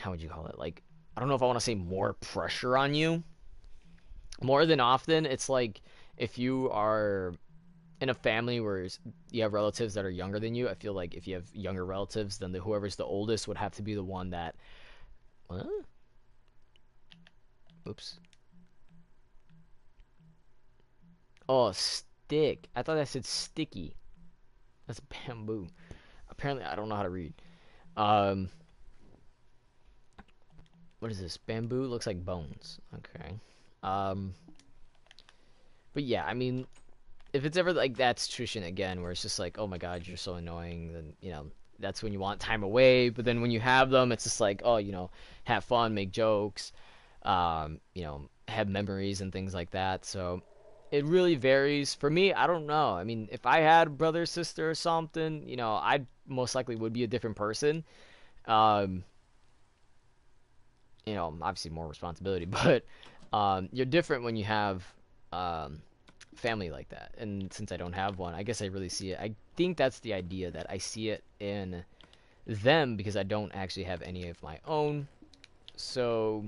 would you call it? Like, I don't know if I want to say more pressure on you. More than often, it's like, if you are in a family where you have relatives that are younger than you, I feel like if you have younger relatives, then whoever's the oldest would have to be the one that. What? Oops. Oh, stick. I thought I said sticky. That's bamboo. Apparently, I don't know how to read. Um, what is this? Bamboo looks like bones. Okay. Um, but yeah, I mean, if it's ever like that situation again where it's just like, oh my God, you're so annoying, then that's when you want time away. But then when you have them, it's just like, oh, have fun, make jokes, have memories and things like that. So it really varies. For me, I don't know. I mean, if I had a brother, sister, or something, I most likely would be a different person. Um, obviously more responsibility, but you're different when you have family like that. And since I don't have one, I guess I really see it. I think that's the idea, that I see it in them because I don't actually have any of my own. So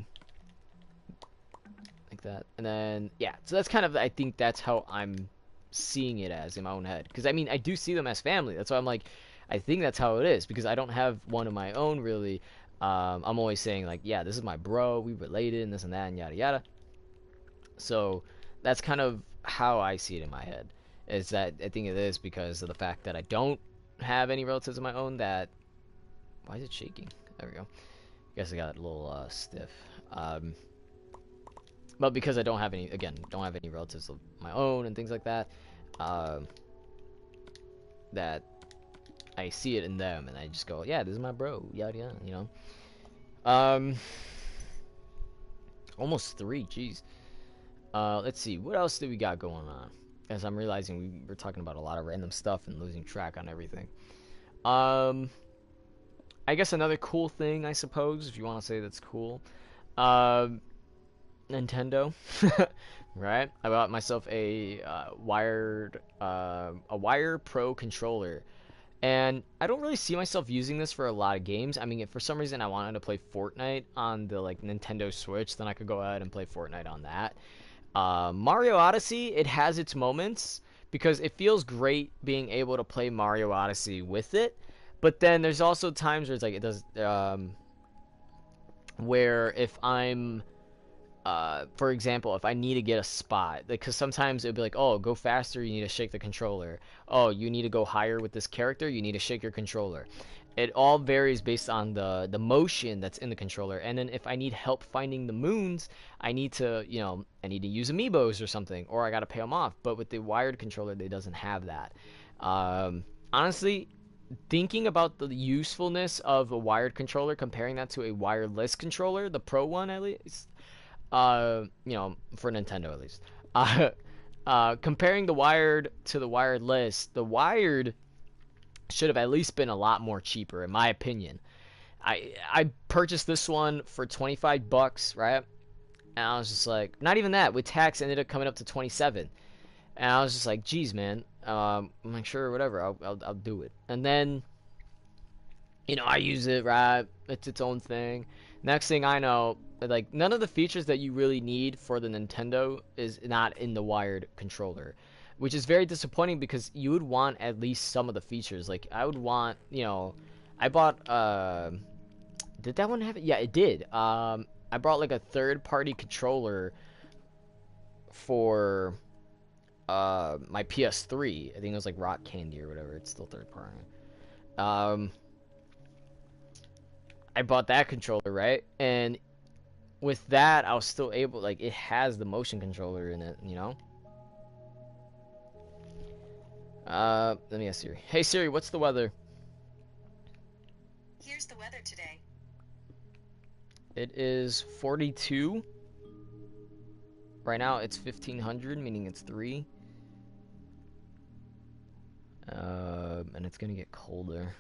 like that. And then yeah, so that's kind of, I think that's how I'm seeing it as in my own head. Because I mean, I do see them as family. That's why I'm like, I think that's how it is because I don't have one of my own really. I'm always saying like, yeah, this is my bro, we related and this and that and yada yada. So that's kind of how I see it in my head. Is that I think it is because of the fact that I don't have any relatives of my own that. Why is it shaking? There we go. I guess I got a little stiff. But because I don't have any, again, don't have any relatives of my own and things like that, that I see it in them and I just go, yeah, this is my bro, yada yada, Almost 3, jeez. Let's see, what else do we got going on? As I'm realizing we were talking about a lot of random stuff and losing track on everything. I guess another cool thing, I suppose, if you want to say that's cool, Nintendo, right? I bought myself a Wire Pro controller, and I don't really see myself using this for a lot of games. I mean, if for some reason I wanted to play Fortnite on the like Nintendo Switch, then I could go ahead and play Fortnite on that. Mario Odyssey, it has its moments because it feels great being able to play Mario Odyssey with it. But then there's also times where it's like it does. where if I'm for example, if I need to get a spot, because sometimes it'll be like, oh, go faster, you need to shake the controller. Oh, you need to go higher with this character, you need to shake your controller. It all varies based on the motion that's in the controller. And then if I need help finding the moons, I need to, I need to use amiibos or something, or I gotta pay them off. But with the wired controller, they doesn't have that. Honestly, thinking about the usefulness of a wired controller, comparing that to a wireless controller, the Pro one at least, for Nintendo at least. Uh, Comparing the wired to the wireless, the wired should have at least been a lot more cheaper, in my opinion. I purchased this one for $25, right? And I was just like, not even that. With tax, ended up coming up to 27. And I was just like, geez, man. I'm like, sure, whatever. I'll do it. And then, I use it, right? It's its own thing. Next thing I know, like none of the features that you really need for the Nintendo is not in the wired controller, which is very disappointing because you would want at least some of the features. Like I would want, I bought did that one have it? Yeah, it did. I brought like a third-party controller for my PS3. I think it was like Rock Candy or whatever. It's still third party. I bought that controller, right? And with that, I was still able, like, it has the motion controller in it. Let me ask Siri. Hey Siri, what's the weather? Here's the weather today. It is 42. Right now it's 1500, meaning it's 3. And it's gonna get colder.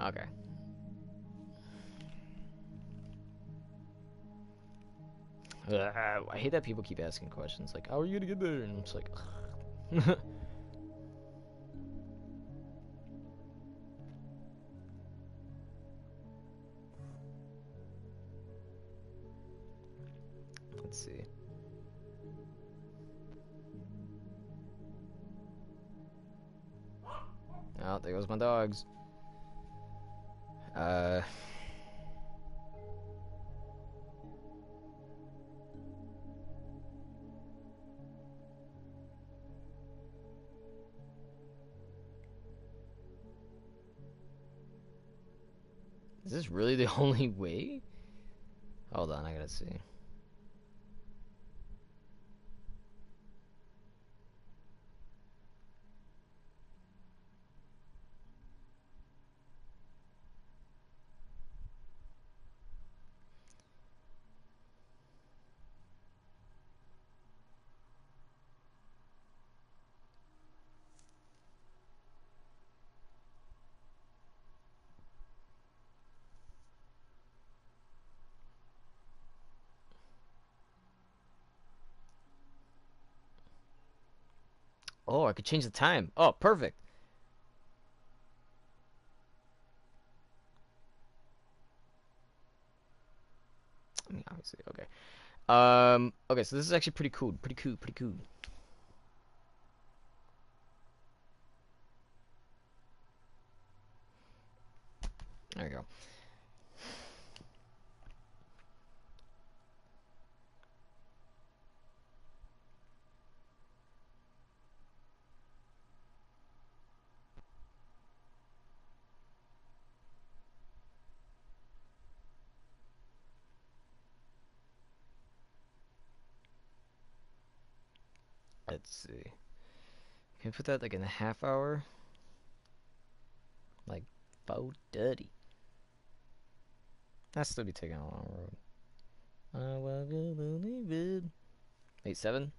Okay. I hate that people keep asking questions like, how are you gonna get there? And I'm just like, let's see. Oh, there goes my dogs. Is this really the only way? Hold on, I gotta see. Oh, I could change the time. Oh, perfect. I mean, obviously, okay. Okay, so this is actually pretty cool. Pretty cool, pretty cool. There you go. Let's see. Can we put that like in a half hour? Like 4:30. That's still be taking a long road. I will believe it. Wait, 7?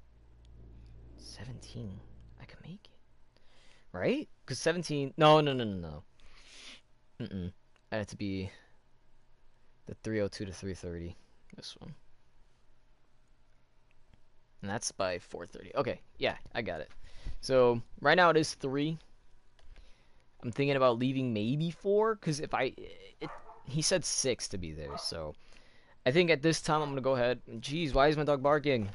17. I can make it. Right? Because 17. No, no, no, no, no. Mm-mm. I had to be the 302 to 330. This one. And that's by 4:30. Okay, yeah, I got it. So right now it is 3. I'm thinking about leaving maybe 4, because if he said 6 to be there, so I think at this time I'm gonna go ahead. Jeez, why is my dog barking?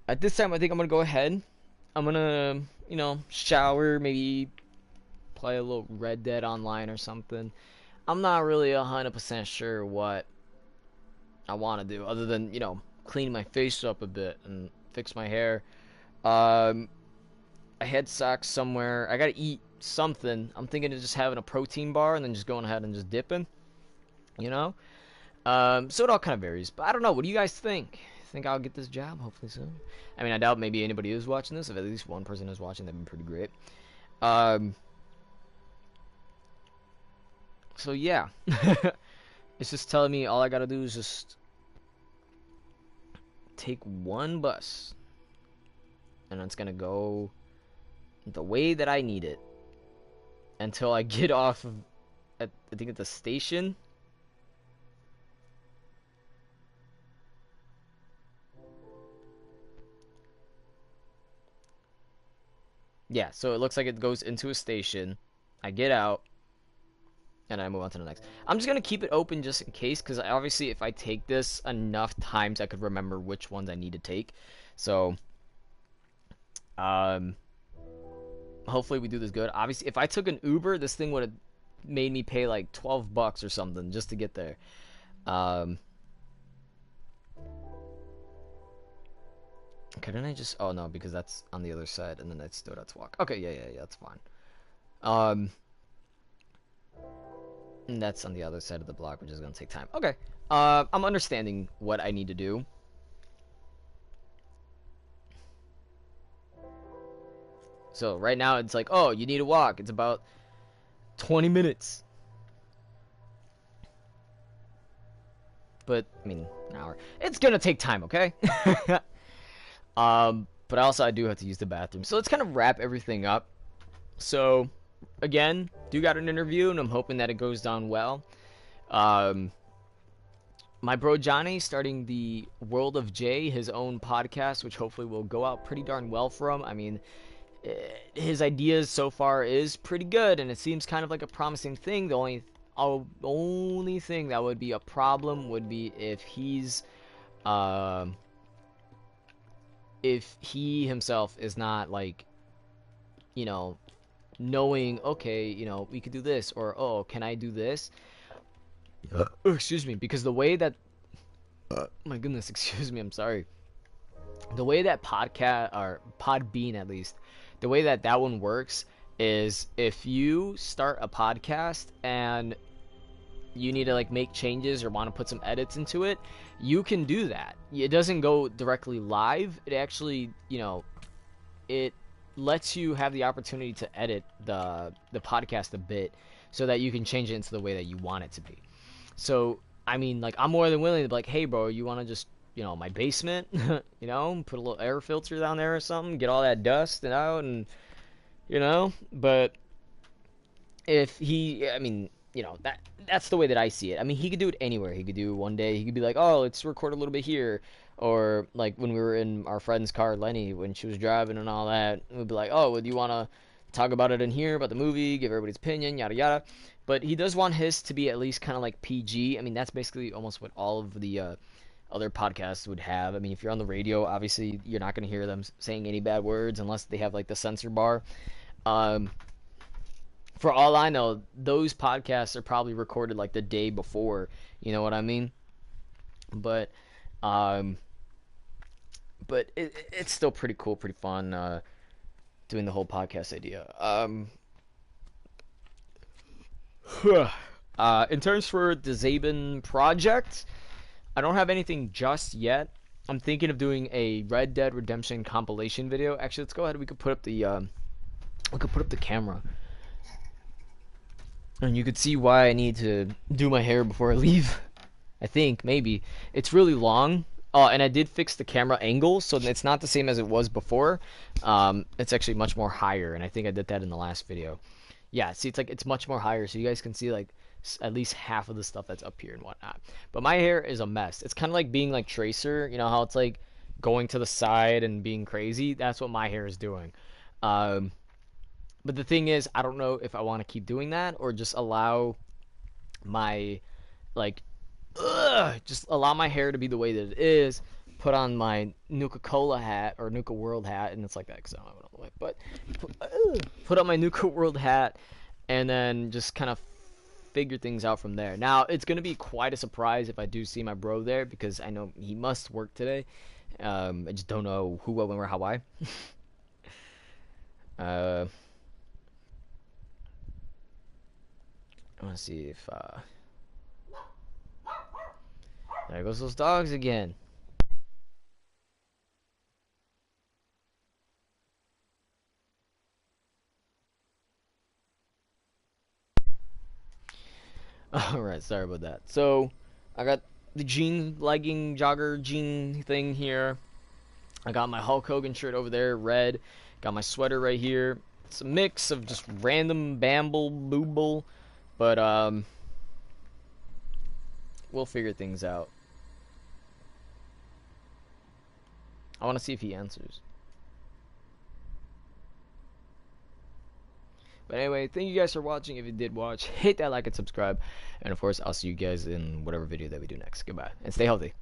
At this time, I think I'm gonna go ahead. I'm gonna, shower, maybe play a little Red Dead Online or something. I'm not really 100% sure what I want to do, other than, clean my face up a bit and fix my hair. Um, I had socks somewhere. I gotta eat something. I'm thinking of just having a protein bar and then just going ahead and just dipping, you know? So it all kind of varies. But I don't know. What do you guys think? Think I'll get this job? Hopefully soon. I mean, I doubt maybe anybody is watching this. If at least one person is watching, that'd be pretty great. Um, so yeah. It's just telling me all I gotta do is just take one bus. And it's gonna go the way that I need it until I get off of, I think at the station. Yeah, so it looks like it goes into a station. I get out, and I move on to the next. I'm just gonna keep it open just in case, because obviously if I take this enough times, I could remember which ones I need to take. So, um, hopefully we do this good. Obviously, if I took an Uber, this thing would have made me pay like $12 or something just to get there. Um, couldn't I just? Oh no, because that's on the other side, and then I still have to walk. Okay, yeah, that's fine. Um, and that's on the other side of the block, which is gonna take time. Okay. I'm understanding what I need to do. So right now it's like, oh, you need to walk. It's about 20 minutes. But I mean, an hour. It's gonna take time, okay? But also I do have to use the bathroom. So let's kind of wrap everything up. So again, do got an interview, and I'm hoping that it goes down well. Um, my bro Johnny starting the World of J, his own podcast, which hopefully will go out pretty darn well for him. I mean, his ideas so far is pretty good, and it seems kind of like a promising thing. The only thing that would be a problem would be if he himself is not like, you know, knowing, okay, we could do this, or oh, can I do this? Oh, excuse me, because the way that, my goodness, excuse me, I'm sorry. The way that podcast, or Podbean at least, the way that that one works is if you start a podcast and you need to like make changes or want to put some edits into it, you can do that. It doesn't go directly live. It actually, it lets you have the opportunity to edit the podcast a bit so that you can change it into the way that you want it to be. So, I mean, like, I'm more than willing to be like, hey, bro, you want to just, my basement, put a little air filter down there or something, get all that dust and out, and, but if he, I mean, that's the way that I see it. I mean, he could do it anywhere. He could do one day, he could be like, oh, let's record a little bit here. Or, like, when we were in our friend's car, Lenny, when she was driving and all that, we'd be like, oh, well, do you want to talk about it in here, about the movie, give everybody's opinion, yada, yada. But he does want his to be at least kind of like PG. I mean, that's basically almost what all of the other podcasts would have. I mean, if you're on the radio, obviously, you're not going to hear them saying any bad words unless they have, like, the censor bar. For all I know, those podcasts are probably recorded, like, the day before. You know what I mean? But it's still pretty cool, pretty fun doing the whole podcast idea. In terms for the Zabin project, I don't have anything just yet. I'm thinking of doing a Red Dead Redemption compilation video. Actually, let's go ahead. We could put up the camera, and you could see why I need to do my hair before I leave. I think maybe it's really long. Oh, and I did fix the camera angle, so it's not the same as it was before. It's actually much more higher, and I think I did that in the last video. Yeah, see, it's much more higher, so you guys can see like at least half of the stuff that's up here and whatnot. But my hair is a mess. It's kind of like being like Tracer. You know how it's like going to the side and being crazy? That's what my hair is doing. But the thing is, I don't know if I want to keep doing that or just allow my, like, just allow my hair to be the way that it is put on my Nuka-Cola hat or Nuka World hat, and it's like that because I don't have it on the way. But put on my Nuka World hat, and then just kind of figure things out from there. Now it's gonna be quite a surprise if I do see my bro there because I know he must work today. I just don't know who, when, where, how, why. I want to see if there goes those dogs again. Alright, sorry about that. So, I got the jean legging jogger jean thing here. I got my Hulk Hogan shirt over there, red. Got my sweater right here. It's a mix of just random bamble booble, but we'll figure things out. I want to see if he answers. But anyway, thank you guys for watching. If you did watch, hit that like and subscribe. And of course, I'll see you guys in whatever video that we do next. Goodbye. And stay healthy.